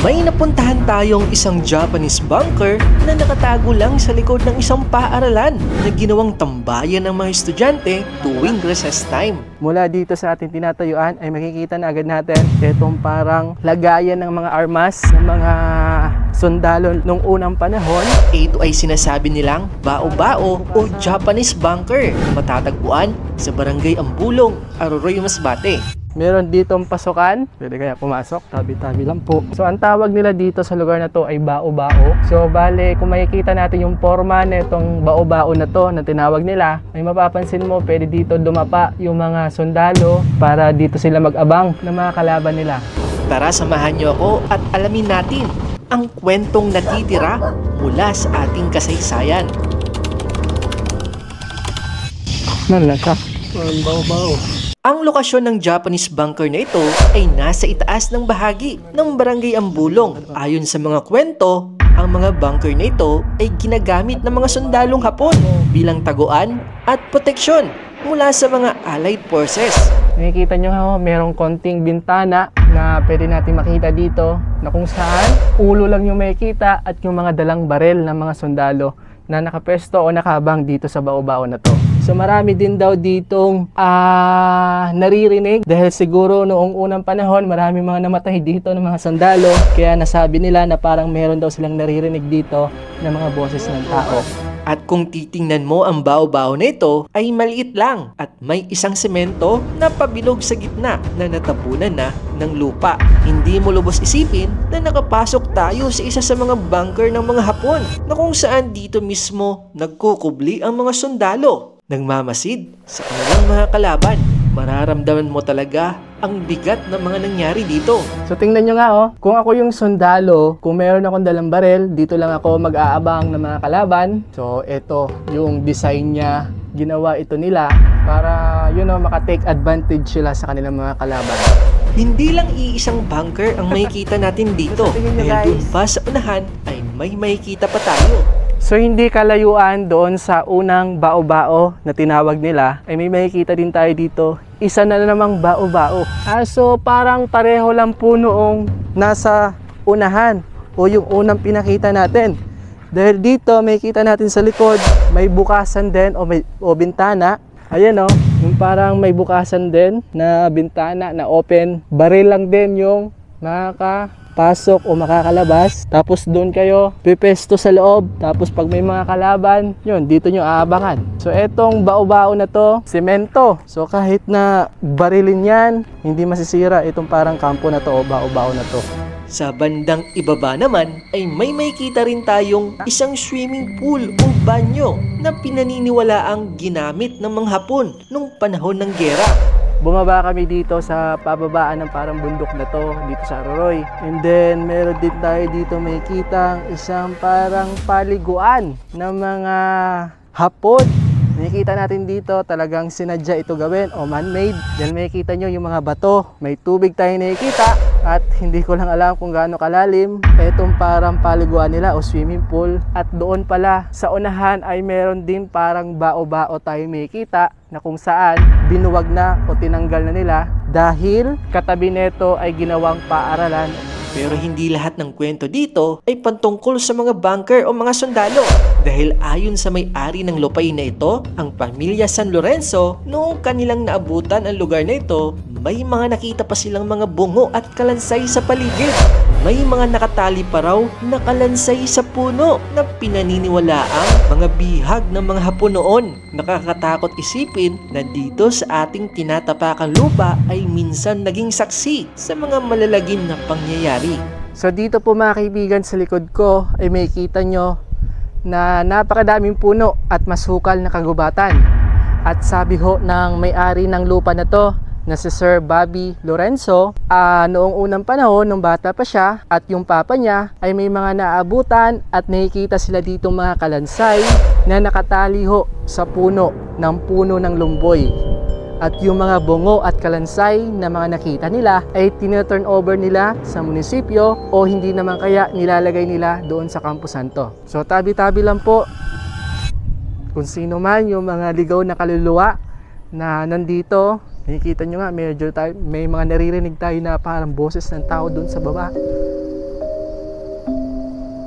May napuntahan tayong isang Japanese bunker na nakatago lang sa likod ng isang paaralan na ginawang tambayan ng mga estudyante tuwing recess time. Mula dito sa ating tinatayuan ay makikita na agad natin itong parang lagayan ng mga armas ng mga sundalo nung unang panahon. Ito ay sinasabi nilang bao-bao o Japanese bunker na matatagpuan sa Barangay Ambulong, Aroroy, Masbate. Meron ditong pasukan, pwede kaya pumasok, tabi-tabi lang po. So ang tawag nila dito sa lugar na to ay bao-bao. So bale, kung makikita natin yung forma na itong bao-bao na to na tinawag nila, may mapapansin mo pwede dito dumapa yung mga sundalo para dito sila mag-abang ng mga kalaban nila. Tara, samahan niyo ako at alamin natin ang kwentong natitira mula sa ating kasaysayan. Nan lang siya. Bao-bao. Ang lokasyon ng Japanese bunker na ito ay nasa itaas ng bahagi ng Barangay Ambulong. Ayon sa mga kwento, ang mga bunker na ito ay ginagamit ng mga sundalong Hapon bilang taguan at proteksyon mula sa mga Allied Forces. Nakikita nyo, merong konting bintana na pwede natin makita dito na kung saan ulo lang yung makikita at yung mga dalang barel ng mga sundalo na nakapwesto o nakabang dito sa bao-bao na to. So marami din daw ditong naririnig dahil siguro noong unang panahon marami mga namatay dito ng mga sundalo, kaya nasabi nila na parang meron daw silang naririnig dito ng mga boses ng tao. At kung titingnan mo ang bao-bao na ito ay maliit lang at may isang semento na pabilog sa gitna na natabunan na ng lupa. Hindi mo lubos isipin na nakapasok tayo sa isa sa mga bunker ng mga Hapon na kung saan dito mismo nagkukubli ang mga sundalo. Nagmamasid sa kanilang mga kalaban. Mararamdaman mo talaga ang bigat ng mga nangyari dito. So tingnan nyo nga kung ako yung sundalo, kung meron akong dalang barel, dito lang ako mag-aabang ng mga kalaban. So ito yung design niya, ginawa ito nila para maka-take advantage sila sa kanilang mga kalaban. Hindi lang iisang bunker ang makikita natin dito. Dahil dun pa sa unahan ay may makikita pa tayo. So hindi kalayuan doon sa unang bao-bao na tinawag nila ay may makikita din tayo dito. Isa na namang bao-bao. So parang pareho lang po noong nasa unahan o yung unang pinakita natin. Dahil dito makikita natin sa likod may bukasan din o bintana. Ayan yung parang may bukasan din na bintana na open. Baril lang din yung makakapasok o makakalabas. Tapos doon kayo pipesto sa loob. Tapos pag may mga kalaban, dito nyo aabangan. So etong bao-bao na to, semento. So kahit na barilin yan, hindi masisira itong parang kampo na to o bao-bao na to. Sa bandang ibaba naman ay may makikita rin tayong isang swimming pool o banyo na pinaniniwalaang ginamit ng mga Hapon nung panahon ng giyera. Bumaba kami dito sa pababaan ng parang bundok na to dito sa Aroroy. And then meron din tayo dito makikita isang parang paliguan ng mga Hapon. Nakikita natin dito talagang sinadya ito gawin o man-made. Dahil makikita nyo yung mga bato. May tubig tayo nakikita at hindi ko lang alam kung gaano kalalim. Itong parang paliguan nila o swimming pool. At doon pala sa unahan ay meron din parang bao-bao tayo makikita na kung saan binuwag na o tinanggal na nila dahil katabi nito ay ginawang paaralan. Pero hindi lahat ng kwento dito ay pantungkol sa mga bunker o mga sundalo. Dahil ayon sa may-ari ng lupain na ito, ang pamilya San Lorenzo, noong kanilang naabutan ang lugar na ito, may mga nakita pa silang mga bungo at kalansay sa paligid. May mga nakatali pa raw na kalansay sa puno na pinaniniwalaang mga bihag ng mga Hapon noon. Nakakatakot isipin na dito sa ating tinatapakang lupa ay minsan naging saksi sa mga malalagim na pangyayari. So dito po mga kaibigan sa likod ko ay makikita nyo na napakadaming puno at masukal na kagubatan. At sabi ho ng may-ari ng lupa na to na si Sir Bobby Lorenzo, noong unang panahon, nung bata pa siya at yung papa niya ay may mga naabutan at nakikita sila dito mga kalansay na nakatali ho sa puno ng lumboy. At yung mga bungo at kalansay na mga nakita nila ay tina-turn over nila sa munisipyo o hindi naman kaya nilalagay nila doon sa Campo Santo. So tabi-tabi lang po kung sino man yung mga ligaw na kaluluwa na nandito. Nakikita nyo nga, may mga naririnig tayo na parang boses ng tao doon sa baba.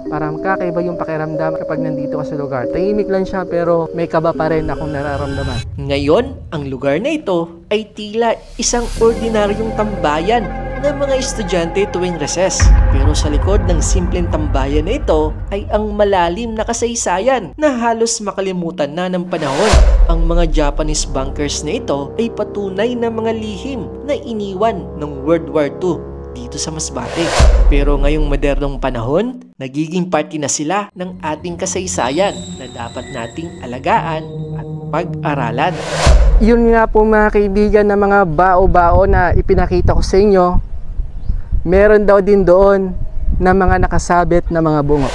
Parang kakaiba yung pakiramdam kapag nandito ka sa lugar. Tahimik lang siya pero may kaba pa rin akong nararamdaman. Ngayon, ang lugar na ito ay tila isang ordinaryong tambayan ng mga estudyante tuwing recess. Pero sa likod ng simpleng tambayan na ito ay ang malalim na kasaysayan na halos makalimutan na ng panahon. Ang mga Japanese bunkers na ito ay patunay na mga lihim na iniwan ng World War II dito sa Masbate. Pero ngayong modernong panahon, nagiging parte na sila ng ating kasaysayan na dapat nating alagaan at pag-aralan. Yun nga po mga kaibigan na mga bao-bao na ipinakita ko sa inyo, meron daw din doon na mga nakasabit na mga bungo.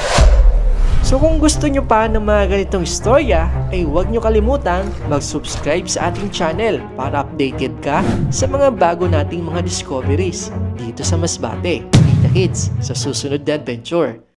So kung gusto nyo pa ng mga ganitong istorya, ay huwag nyo kalimutan mag-subscribe sa ating channel para updated ka sa mga bago nating mga discoveries dito sa Masbate. Kita-kits sa susunod na adventure.